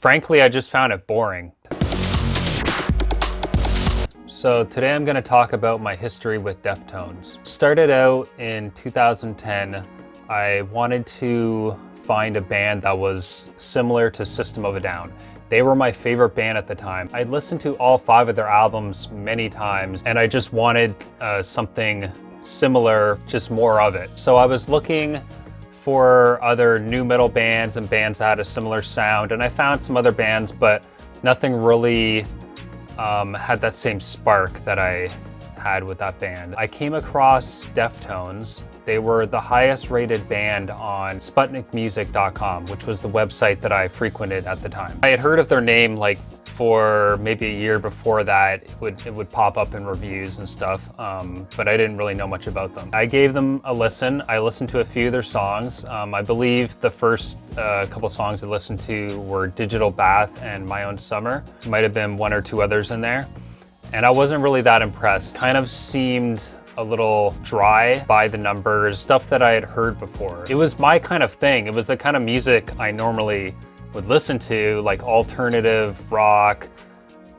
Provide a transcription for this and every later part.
Frankly, I just found it boring. So today I'm going to talk about my history with Deftones. Started out in 2010. I wanted to find a band that was similar to System of a Down. They were my favorite band at the time. I'd listened to all 5 of their albums many times, and I just wanted something similar, just more of it. So I was looking for other nu metal bands and bands that had a similar sound, and I found some other bands, but nothing really had that same spark that I had with that band. I came across Deftones. They were the highest rated band on SputnikMusic.com, which was the website that I frequented at the time. I had heard of their name like for maybe a year before that. It would pop up in reviews and stuff, but I didn't really know much about them. I gave them a listen. I listened to a few of their songs. I believe the first couple songs I listened to were Digital Bath and My Own Summer. Might have been 1 or 2 others in there. And I wasn't really that impressed. Kind of seemed a little dry by the numbers, stuff that I had heard before. It was my kind of thing. It was the kind of music I normally would listen to, like alternative rock,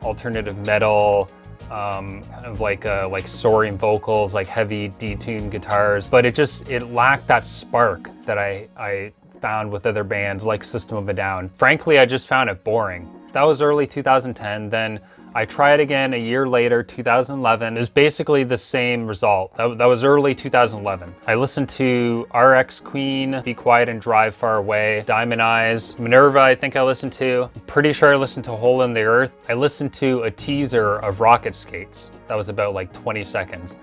alternative metal, kind of like soaring vocals, like heavy detuned guitars. But it lacked that spark that I found with other bands like System of a Down. Frankly, I just found it boring. That was early 2010. Then I tried again a year later, 2011. It was basically the same result. That was early 2011. I listened to RX Queen, Be Quiet and Drive Far Away, Diamond Eyes, Minerva I think I listened to. Pretty sure I listened to Hole in the Earth. I listened to a teaser of Rocket Skates. That was about like 20 seconds.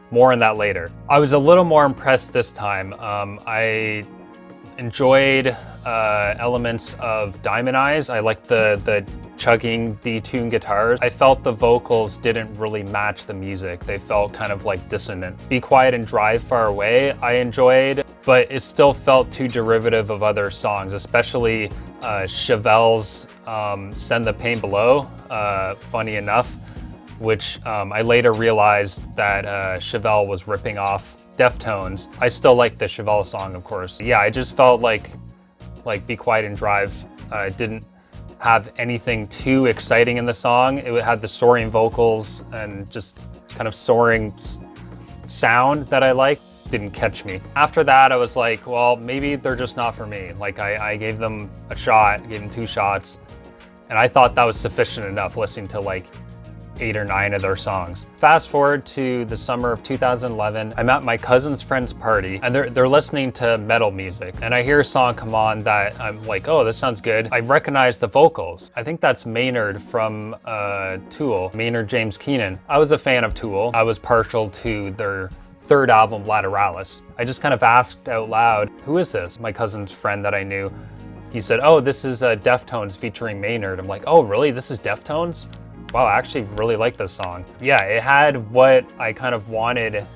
More on that later. I was a little more impressed this time. I enjoyed elements of Diamond Eyes. I liked the chugging detuned guitars. I felt the vocals didn't really match the music. They felt kind of like dissonant. Be Quiet and Drive Far Away I enjoyed, but it still felt too derivative of other songs, especially Chevelle's Send the Pain Below, funny enough, which I later realized that Chevelle was ripping off Deftones. I still like the Chevelle song, of course. Yeah, I just felt like Be Quiet and Drive didn't have anything too exciting in the song. It had the soaring vocals and just kind of soaring sound that I liked. Didn't catch me. After that, I was like, well, maybe they're just not for me. Like I gave them a shot, gave them 2 shots, and I thought that was sufficient enough listening to like 8 or 9 of their songs. Fast forward to the summer of 2011, I'm at my cousin's friend's party and they're listening to metal music, and I hear a song come on that I'm like, oh, this sounds good. I recognize the vocals. I think that's Maynard from Tool, Maynard James Keenan. I was a fan of Tool. I was partial to their 3rd album, Lateralis. I just kind of asked out loud, who is this? My cousin's friend that I knew, he said, oh, this is Deftones featuring Maynard. I'm like, oh, really? This is Deftones? Wow, I actually really like this song. Yeah, it had what I kind of wanted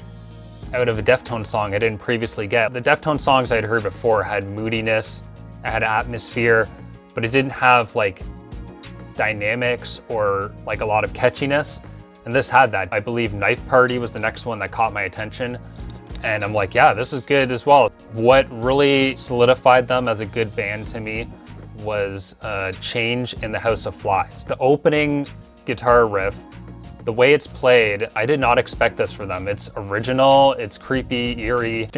out of a Deftones song I didn't previously get. The Deftones songs I'd heard before had moodiness, it had atmosphere, but it didn't have like dynamics or like a lot of catchiness. And this had that. I believe Knife Party was the next one that caught my attention. And I'm like, yeah, this is good as well. What really solidified them as a good band to me was Change in the House of Flies. The opening guitar riff, the way it's played, I did not expect this for them. It's original, it's creepy, eerie.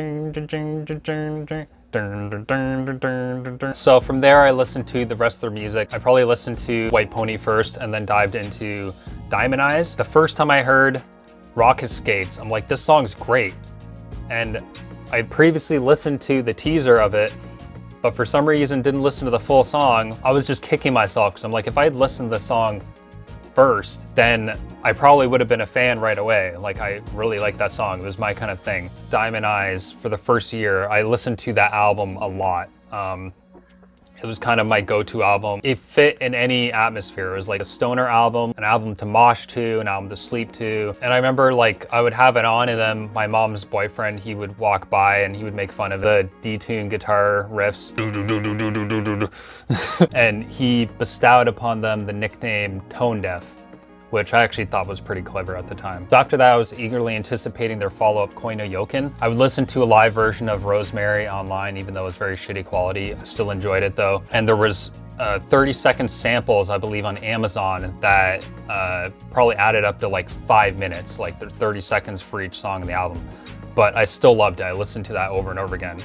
So from there I listened to the rest of their music. I probably listened to White Pony first and then dived into Diamond Eyes. The first time I heard Rocket Skates, I'm like, this song's great. And I previously listened to the teaser of it, but for some reason didn't listen to the full song. I was just kicking myself because I'm like, if I had listened to the song first, then I probably would have been a fan right away. Like, I really like that song. It was my kind of thing. Diamond Eyes, for the first year, I listened to that album a lot. It was kind of my go-to album. It fit in any atmosphere. It was like a stoner album, an album to mosh to, an album to sleep to. And I remember like I would have it on and then my mom's boyfriend, he would walk by and he would make fun of the detuned guitar riffs. And he bestowed upon them the nickname Tone Deaf, which I actually thought was pretty clever at the time. So after that, I was eagerly anticipating their follow-up Koi no Yokin. I would listen to a live version of Rosemary online, even though it was very shitty quality. I still enjoyed it though. And there was 30-second samples, I believe, on Amazon that probably added up to like 5 minutes, like there's 30 seconds for each song in the album. But I still loved it. I listened to that over and over again.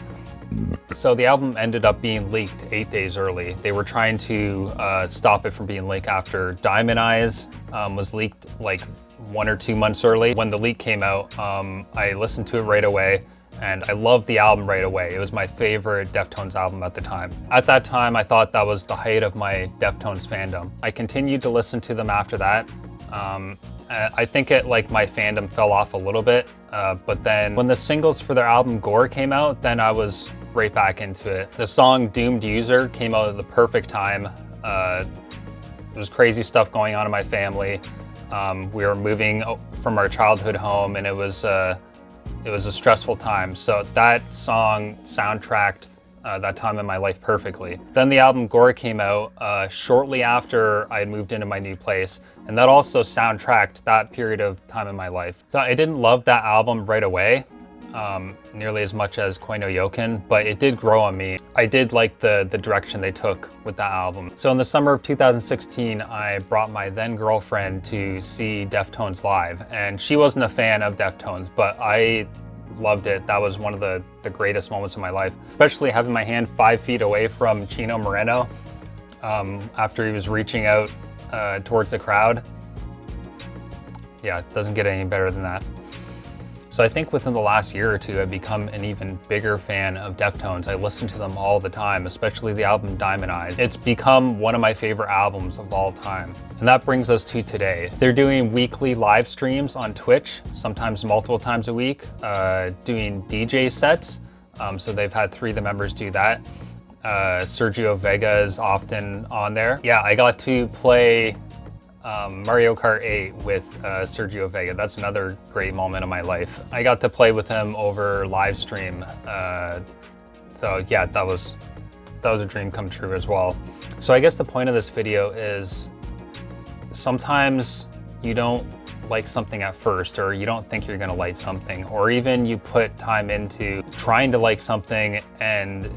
So the album ended up being leaked 8 days early. They were trying to stop it from being leaked after Diamond Eyes was leaked like 1 or 2 months early. When the leak came out, I listened to it right away, and I loved the album right away. It was my favorite Deftones album at the time. At that time, I thought that was the height of my Deftones fandom. I continued to listen to them after that. I think my fandom fell off a little bit, but then when the singles for their album Gore came out, then I was right back into it. The song Doomed User came out at the perfect time. There was crazy stuff going on in my family. We were moving from our childhood home, and it was a stressful time. So that song soundtracked that time in my life perfectly. Then the album Gore came out shortly after I had moved into my new place, and that also soundtracked that period of time in my life. So I didn't love that album right away, nearly as much as Koi no Yoken, but it did grow on me. I did like the direction they took with that album. So in the summer of 2016, I brought my then girlfriend to see Deftones live, and she wasn't a fan of Deftones, but I loved it. That was one of the greatest moments of my life, especially having my hand 5 feet away from Chino Moreno after he was reaching out towards the crowd. Yeah, it doesn't get any better than that. So I think within the last year or two, I've become an even bigger fan of Deftones. I listen to them all the time, especially the album Diamond Eyes. It's become one of my favorite albums of all time. And that brings us to today. They're doing weekly live streams on Twitch, sometimes multiple times a week, doing DJ sets. So they've had 3 of the members do that. Sergio Vega is often on there. Yeah, I got to play Mario Kart 8 with Sergio Vega. That's another great moment of my life. I got to play with him over live stream. So yeah, that was a dream come true as well. So I guess the point of this video is sometimes you don't like something at first, or you don't think you're gonna like something, or even you put time into trying to like something and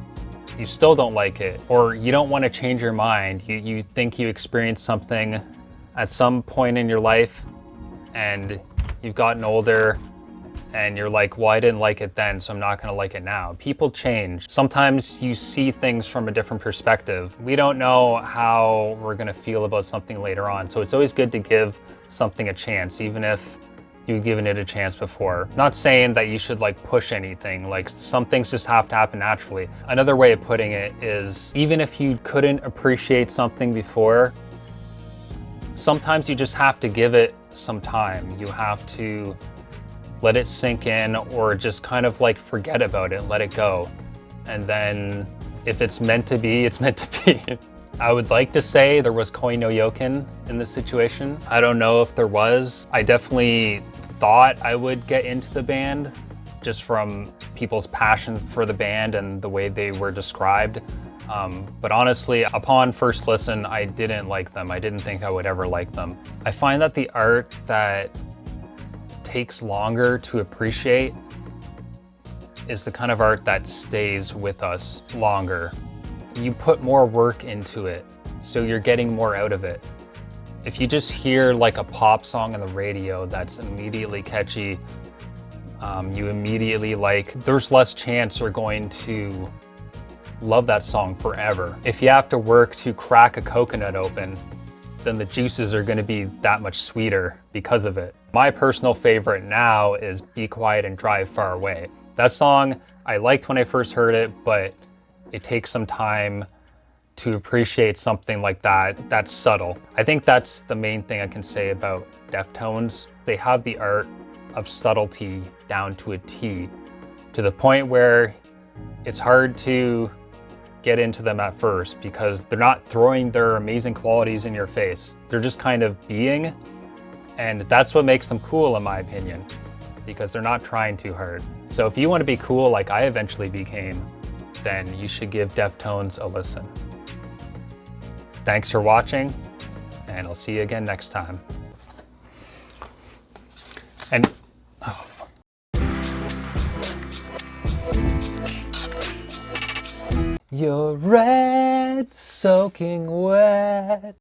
you still don't like it, or you don't want to change your mind. You think you experienced something at some point in your life and you've gotten older and you're like, well, I didn't like it then, so I'm not gonna like it now. People change. Sometimes you see things from a different perspective. We don't know how we're gonna feel about something later on, so it's always good to give something a chance, even if you've given it a chance before. Not saying that you should like push anything, like some things just have to happen naturally. Another way of putting it is, even if you couldn't appreciate something before, sometimes you just have to give it some time. You have to let it sink in, or just kind of like forget about it, let it go. And then if it's meant to be, it's meant to be. I would like to say there was Koi no Yoken in this situation. I don't know if there was. I definitely thought I would get into the band just from people's passion for the band and the way they were described. But honestly, upon first listen, I didn't like them. I didn't think I would ever like them. I find that the art that takes longer to appreciate is the kind of art that stays with us longer. You put more work into it, so you're getting more out of it. If you just hear like a pop song on the radio that's immediately catchy, you immediately like, there's less chance you're going to love that song forever. If you have to work to crack a coconut open, then the juices are going to be that much sweeter because of it. My personal favorite now is Be Quiet and Drive Far Away. That song I liked when I first heard it, but it takes some time to appreciate something like that that's subtle. I think that's the main thing I can say about Deftones. They have the art of subtlety down to a T, to the point where it's hard to get into them at first because they're not throwing their amazing qualities in your face. They're just kind of being, and that's what makes them cool in my opinion, because they're not trying too hard. So if you want to be cool like I eventually became, then you should give Deftones a listen. Thanks for watching, and I'll see you again next time. And oh. You're red, soaking wet.